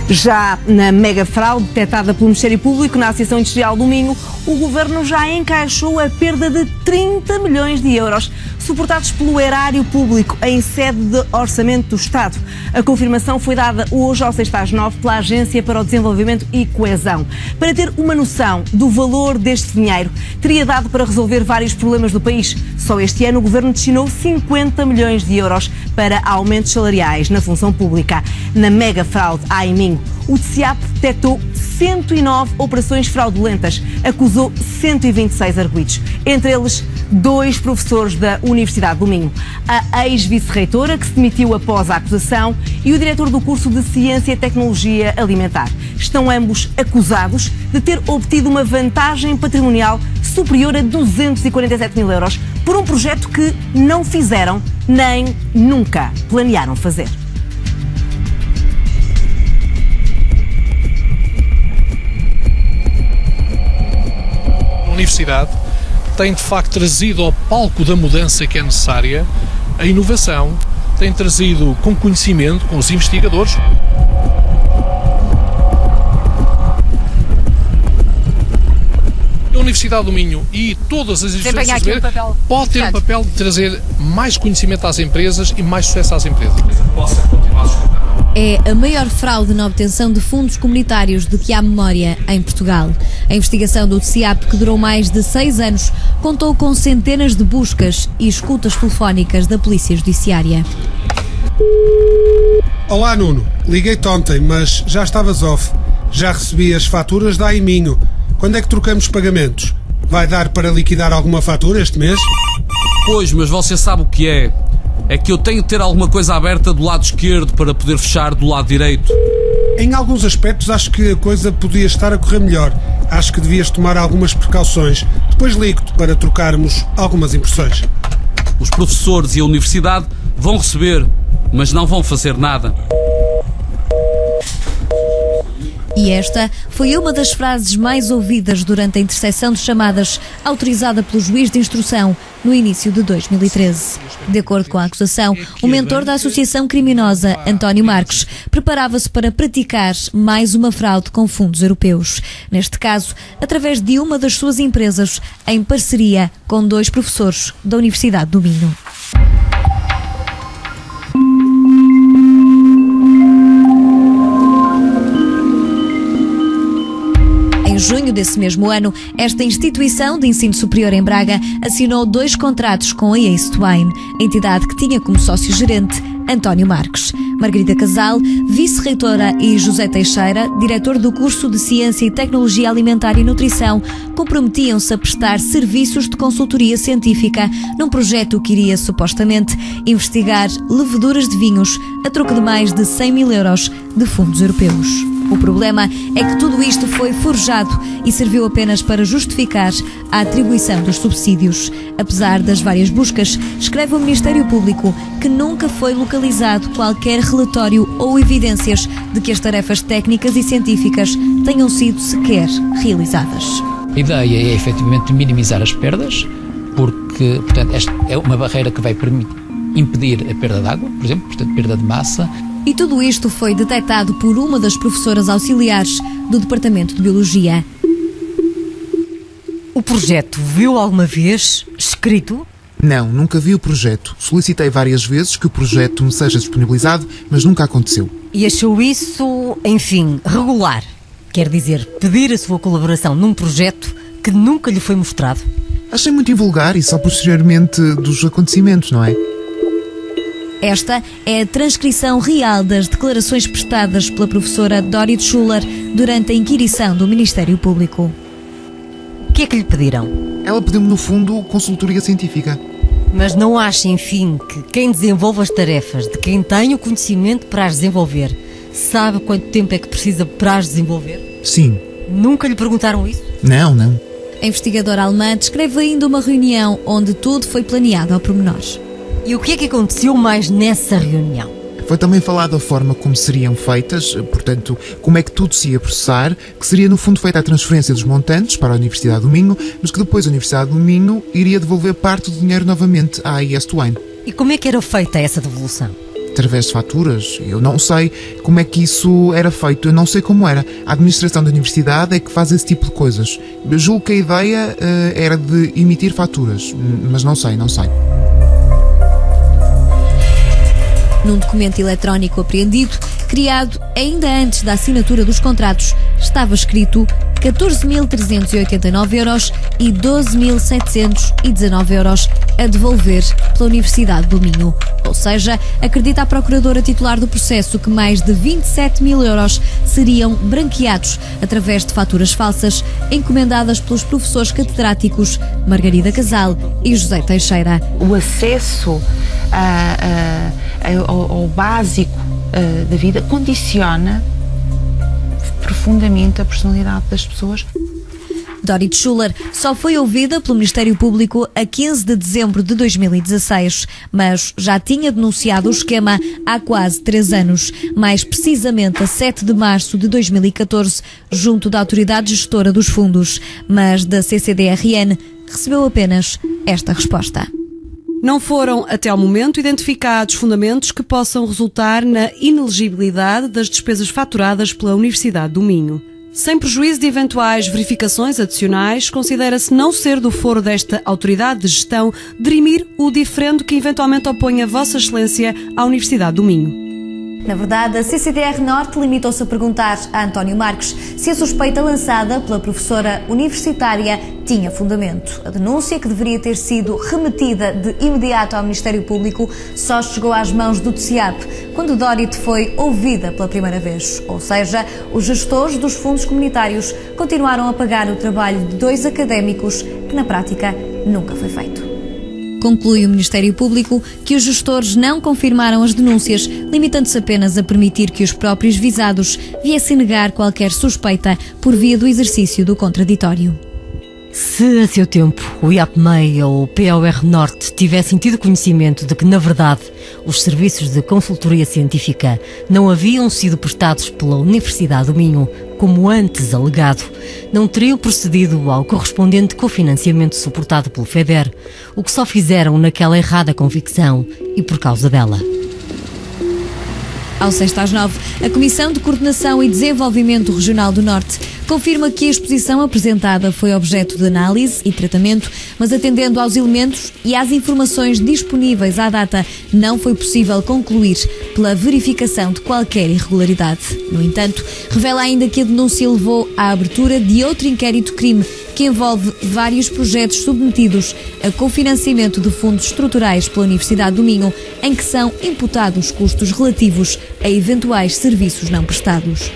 Já na mega fraude detectada pelo Ministério Público na Associação Industrial do Minho, o Governo já encaixou a perda de 30 milhões de euros, suportados pelo erário público em sede de Orçamento do Estado. A confirmação foi dada hoje ao 6/9 pela Agência para o Desenvolvimento e Coesão. Para ter uma noção do valor deste dinheiro, teria dado para resolver vários problemas do país. Só este ano o Governo destinou 50 milhões de euros para aumentos salariais na função pública. Na mega fraude em Minho, o TCIAP detectou 109 operações fraudulentas, acusou 126 arguidos, entre eles 2 professores da Universidade do Minho, a ex-vice-reitora, que se demitiu após a acusação, e o diretor do curso de Ciência e Tecnologia Alimentar. Estão ambos acusados de ter obtido uma vantagem patrimonial superior a 247 mil euros por um projeto que não fizeram nem nunca planearam fazer. A Universidade tem de facto trazido ao palco da mudança que é necessária a inovação, tem trazido com conhecimento, com os investigadores. A Universidade do Minho e todas as instituições pode ter um papel de trazer mais conhecimento às empresas e mais sucesso às empresas. É a maior fraude na obtenção de fundos comunitários de que há memória em Portugal. A investigação do TCIAP, que durou mais de 6 anos, contou com centenas de buscas e escutas telefónicas da Polícia Judiciária. Olá, Nuno. Liguei-te ontem, mas já estavas off. Já recebi as faturas da Minho. Quando é que trocamos pagamentos? Vai dar para liquidar alguma fatura este mês? Pois, mas você sabe o que é. É que eu tenho de ter alguma coisa aberta do lado esquerdo para poder fechar do lado direito. Em alguns aspectos acho que a coisa podia estar a correr melhor. Acho que devias tomar algumas precauções. Depois ligo-te para trocarmos algumas impressões. Os professores e a universidade vão receber, mas não vão fazer nada. E esta foi uma das frases mais ouvidas durante a interseção de chamadas autorizada pelo juiz de instrução no início de 2013. De acordo com a acusação, o mentor da associação criminosa, António Marques, preparava-se para praticar mais uma fraude com fundos europeus. Neste caso, através de uma das suas empresas, em parceria com 2 professores da Universidade do Minho. Em junho desse mesmo ano, esta instituição de ensino superior em Braga assinou 2 contratos com a Acetwine, entidade que tinha como sócio-gerente António Marques. Margarida Casal, vice-reitora, e José Teixeira, diretor do curso de Ciência e Tecnologia Alimentar e Nutrição, comprometiam-se a prestar serviços de consultoria científica num projeto que iria, supostamente, investigar leveduras de vinhos a troco de mais de 100 mil euros de fundos europeus. O problema é que tudo isto foi forjado e serviu apenas para justificar a atribuição dos subsídios. Apesar das várias buscas, escreve o Ministério Público que nunca foi localizado qualquer relatório ou evidências de que as tarefas técnicas e científicas tenham sido sequer realizadas. A ideia é efetivamente minimizar as perdas, porque, portanto, esta é uma barreira que vai impedir a perda de água, por exemplo, portanto, perda de massa. E tudo isto foi detectado por uma das professoras auxiliares do Departamento de Biologia. O projeto viu alguma vez escrito? Não, nunca vi o projeto. Solicitei várias vezes que o projeto me seja disponibilizado, mas nunca aconteceu. E achou isso, enfim, regular? Quer dizer, pedir a sua colaboração num projeto que nunca lhe foi mostrado? Achei muito invulgar e só posteriormente dos acontecimentos, não é? Esta é a transcrição real das declarações prestadas pela professora Dorit Schuller durante a inquirição do Ministério Público. O que é que lhe pediram? Ela pediu-me, no fundo, consultoria científica. Mas não acha, enfim, que quem desenvolve as tarefas, de quem tem o conhecimento para as desenvolver, sabe quanto tempo é que precisa para as desenvolver? Sim. Nunca lhe perguntaram isso? Não. A investigadora alemã descreve ainda uma reunião onde tudo foi planeado ao pormenor. E o que é que aconteceu mais nessa reunião? Foi também falado a forma como seriam feitas, portanto, como é que tudo se ia processar, que seria no fundo feita a transferência dos montantes para a Universidade do Minho, mas que depois a Universidade do Minho iria devolver parte do dinheiro novamente à Acetwine. E como é que era feita essa devolução? através de faturas? Eu não sei como é que isso era feito, eu não sei como era. A administração da universidade é que faz esse tipo de coisas. Eu julgo que a ideia era de emitir faturas, mas não sei. Num documento eletrónico apreendido, criado ainda antes da assinatura dos contratos, estava escrito 14.389 euros e 12.719 euros a devolver pela Universidade do Minho. Ou seja, acredita a procuradora titular do processo que mais de 27 mil euros seriam branqueados através de faturas falsas encomendadas pelos professores catedráticos Margarida Casal e José Teixeira. O acesso ao básico da vida condiciona profundamente a personalidade das pessoas. Dorit Schuller só foi ouvida pelo Ministério Público a 15 de dezembro de 2016, mas já tinha denunciado o esquema há quase 3 anos, mais precisamente a 7 de março de 2014, junto da autoridade gestora dos fundos. Mas da CCDRN recebeu apenas esta resposta. Não foram, até ao momento, identificados fundamentos que possam resultar na inelegibilidade das despesas faturadas pela Universidade do Minho. Sem prejuízo de eventuais verificações adicionais, considera-se não ser do foro desta autoridade de gestão dirimir o diferendo que eventualmente oponha Vossa Excelência à Universidade do Minho. Na verdade, a CCDR Norte limitou-se a perguntar a António Marques se a suspeita lançada pela professora universitária tinha fundamento. A denúncia, que deveria ter sido remetida de imediato ao Ministério Público, só chegou às mãos do TCIAP quando Dorit foi ouvida pela primeira vez. Ou seja, os gestores dos fundos comunitários continuaram a pagar o trabalho de 2 académicos que, na prática, nunca foi feito. Conclui o Ministério Público que os gestores não confirmaram as denúncias, limitando-se apenas a permitir que os próprios visados viessem negar qualquer suspeita por via do exercício do contraditório. Se a seu tempo o IAPMEI ou o POR Norte tivessem tido conhecimento de que, na verdade, os serviços de consultoria científica não haviam sido prestados pela Universidade do Minho, como antes alegado, não teriam procedido ao correspondente cofinanciamento suportado pelo FEDER, o que só fizeram naquela errada convicção e por causa dela. Ao 6 às 9, a Comissão de Coordenação e Desenvolvimento Regional do Norte confirma que a exposição apresentada foi objeto de análise e tratamento, mas atendendo aos elementos e às informações disponíveis à data, não foi possível concluir pela verificação de qualquer irregularidade. No entanto, revela ainda que a denúncia levou à abertura de outro inquérito-crime que envolve vários projetos submetidos a cofinanciamento de fundos estruturais pela Universidade do Minho, em que são imputados custos relativos a eventuais serviços não prestados.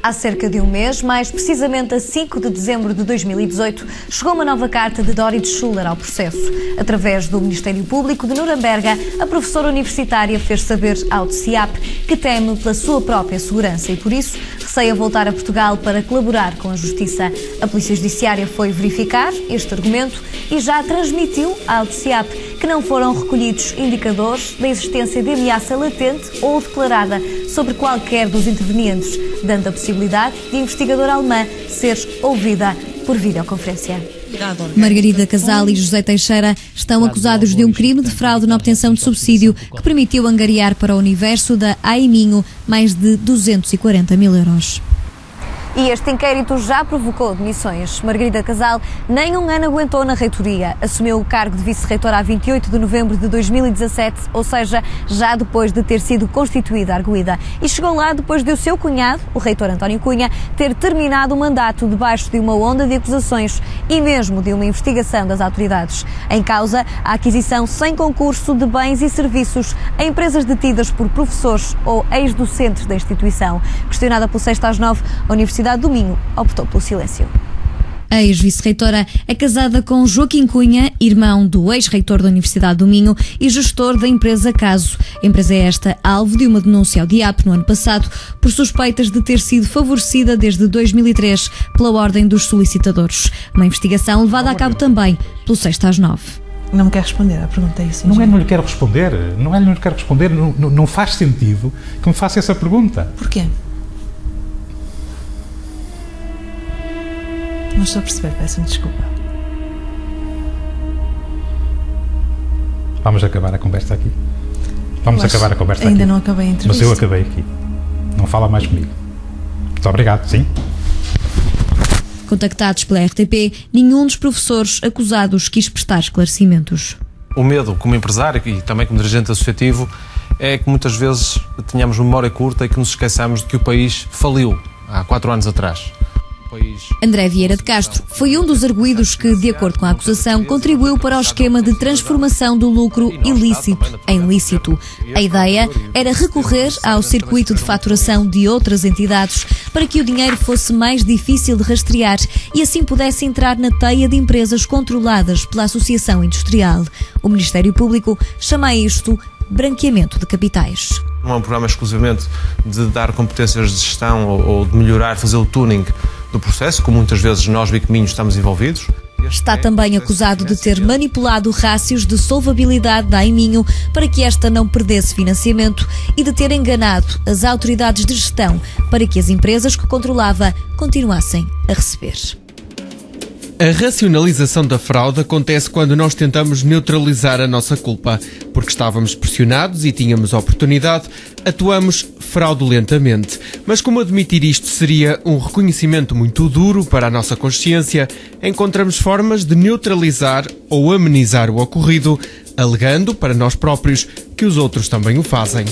Há cerca de um mês, mais precisamente a 5 de dezembro de 2018, chegou uma nova carta de Dorit Schuller ao processo. Através do Ministério Público de Nuremberga, a professora universitária fez saber ao TCIAP que teme pela sua própria segurança e, por isso, receia voltar a Portugal para colaborar com a Justiça. A Polícia Judiciária foi verificar este argumento e já transmitiu ao TCIAP que não foram recolhidos indicadores da existência de ameaça latente ou declarada sobre qualquer dos intervenientes, dando a possibilidade de a investigadora alemã ser ouvida por videoconferência. Margarida Casal e José Teixeira estão acusados de um crime de fraude na obtenção de subsídio que permitiu angariar para o universo da AI Minho mais de 240 mil euros. E este inquérito já provocou demissões. Margarida Casal nem um ano aguentou na reitoria. Assumiu o cargo de vice-reitora a 28 de novembro de 2017, ou seja, já depois de ter sido constituída arguida. E chegou lá depois de o seu cunhado, o reitor António Cunha, ter terminado o mandato debaixo de uma onda de acusações e mesmo de uma investigação das autoridades. Em causa, a aquisição sem concurso de bens e serviços a empresas detidas por professores ou ex-docentes da instituição. Questionada pelo 6 às 9, a Universidade do Minho optou pelo silêncio. A ex-vice-reitora é casada com Joaquim Cunha, irmão do ex-reitor da Universidade do Minho e gestor da empresa Caso. A empresa é esta alvo de uma denúncia ao DIAP no ano passado por suspeitas de ter sido favorecida desde 2003 pela Ordem dos Solicitadores. Uma investigação levada a cabo também pelo 6 às 9. Não me quer responder à pergunta, é isso? Não lhe quero responder. Não faz sentido que me faça essa pergunta. Porquê? Não estou a perceber, peço-me desculpa. Vamos acabar a conversa aqui. Vamos acabar a conversa ainda aqui. Não acabei a entrevista. Mas eu acabei aqui. Não fala mais comigo. Muito obrigado, sim. Contactados pela RTP, nenhum dos professores acusados quis prestar esclarecimentos. O medo, como empresário e também como dirigente associativo, é que muitas vezes tenhamos memória curta e que nos esqueçamos de que o país faliu há 4 anos atrás. André Vieira de Castro foi um dos arguidos que, de acordo com a acusação, contribuiu para o esquema de transformação do lucro ilícito em lícito. A ideia era recorrer ao circuito de faturação de outras entidades para que o dinheiro fosse mais difícil de rastrear e assim pudesse entrar na teia de empresas controladas pela Associação Industrial. O Ministério Público chama a isto branqueamento de capitais. Não é um programa exclusivamente de dar competências de gestão ou de melhorar, fazer o tuning do processo, como muitas vezes nós, Bicominhos, estamos envolvidos. Está também acusado de ter manipulado rácios de solvabilidade da Aiminho para que esta não perdesse financiamento e de ter enganado as autoridades de gestão para que as empresas que controlava continuassem a receber. A racionalização da fraude acontece quando nós tentamos neutralizar a nossa culpa. Porque estávamos pressionados e tínhamos oportunidade, atuamos fraudulentamente. Mas como admitir isto seria um reconhecimento muito duro para a nossa consciência, encontramos formas de neutralizar ou amenizar o ocorrido, alegando para nós próprios que os outros também o fazem.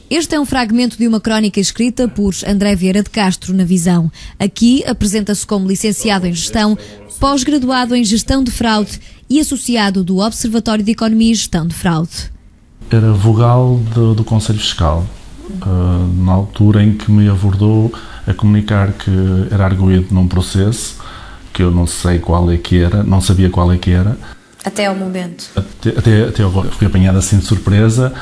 Este é um fragmento de uma crónica escrita por André Vieira de Castro na Visão. Aqui apresenta-se como licenciado em Gestão, pós-graduado em Gestão de Fraude e associado do Observatório de Economia e Gestão de Fraude. Era vogal do Conselho Fiscal, na altura em que me abordou a comunicar que era arguido num processo que eu não sei qual é que era, não sabia qual é que era. Até ao momento. Até agora fui apanhado assim de surpresa.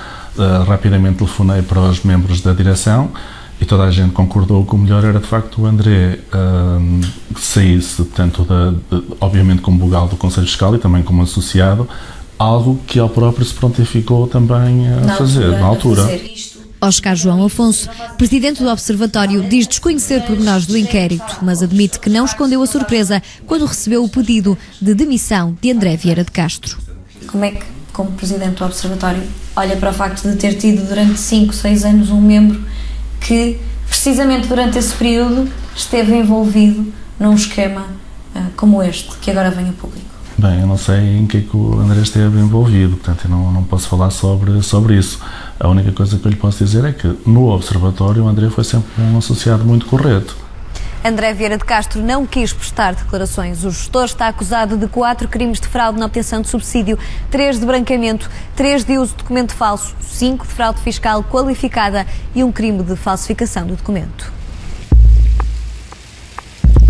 Rapidamente telefonei para os membros da direção e toda a gente concordou que o melhor era de facto o André que saísse, portanto, obviamente como vogal do Conselho Fiscal e também como associado, algo que ele próprio se prontificou também a fazer na altura. Oscar João Afonso, presidente do Observatório, diz desconhecer pormenores do inquérito, mas admite que não escondeu a surpresa quando recebeu o pedido de demissão de André Vieira de Castro. Como é que, como presidente do Observatório, olha para o facto de ter tido durante 5, 6 anos um membro que, precisamente durante esse período, esteve envolvido num esquema como este, que agora vem a público? Bem, eu não sei em que é que o André esteve envolvido, portanto eu não posso falar sobre isso. A única coisa que eu lhe posso dizer é que no Observatório o André foi sempre um associado muito correto. André Vieira de Castro não quis prestar declarações. O gestor está acusado de 4 crimes de fraude na obtenção de subsídio, 3 de branqueamento, 3 de uso de documento falso, 5 de fraude fiscal qualificada e um crime de falsificação do documento.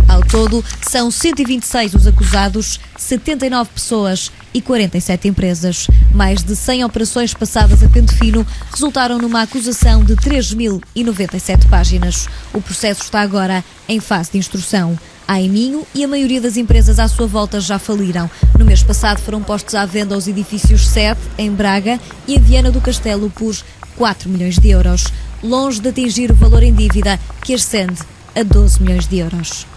Ao todo, são 126 os acusados, 79 pessoas e 47 empresas. Mais de 100 operações passadas a pente fino resultaram numa acusação de 3.097 páginas. O processo está agora em fase de instrução. A Aiminho e a maioria das empresas à sua volta já faliram. No mês passado foram postos à venda os edifícios 7, em Braga, e em Viana do Castelo por 4 milhões de euros, longe de atingir o valor em dívida, que ascende a 12 milhões de euros.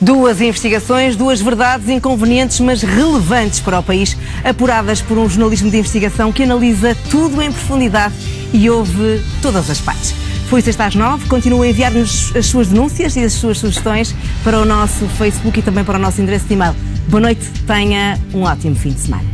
2 investigações, 2 verdades inconvenientes, mas relevantes para o país, apuradas por um jornalismo de investigação que analisa tudo em profundidade e ouve todas as partes. Foi sexta às 9. Continua a enviar-nos as suas denúncias e as suas sugestões para o nosso Facebook e também para o nosso endereço de e-mail. Boa noite, tenha um ótimo fim de semana.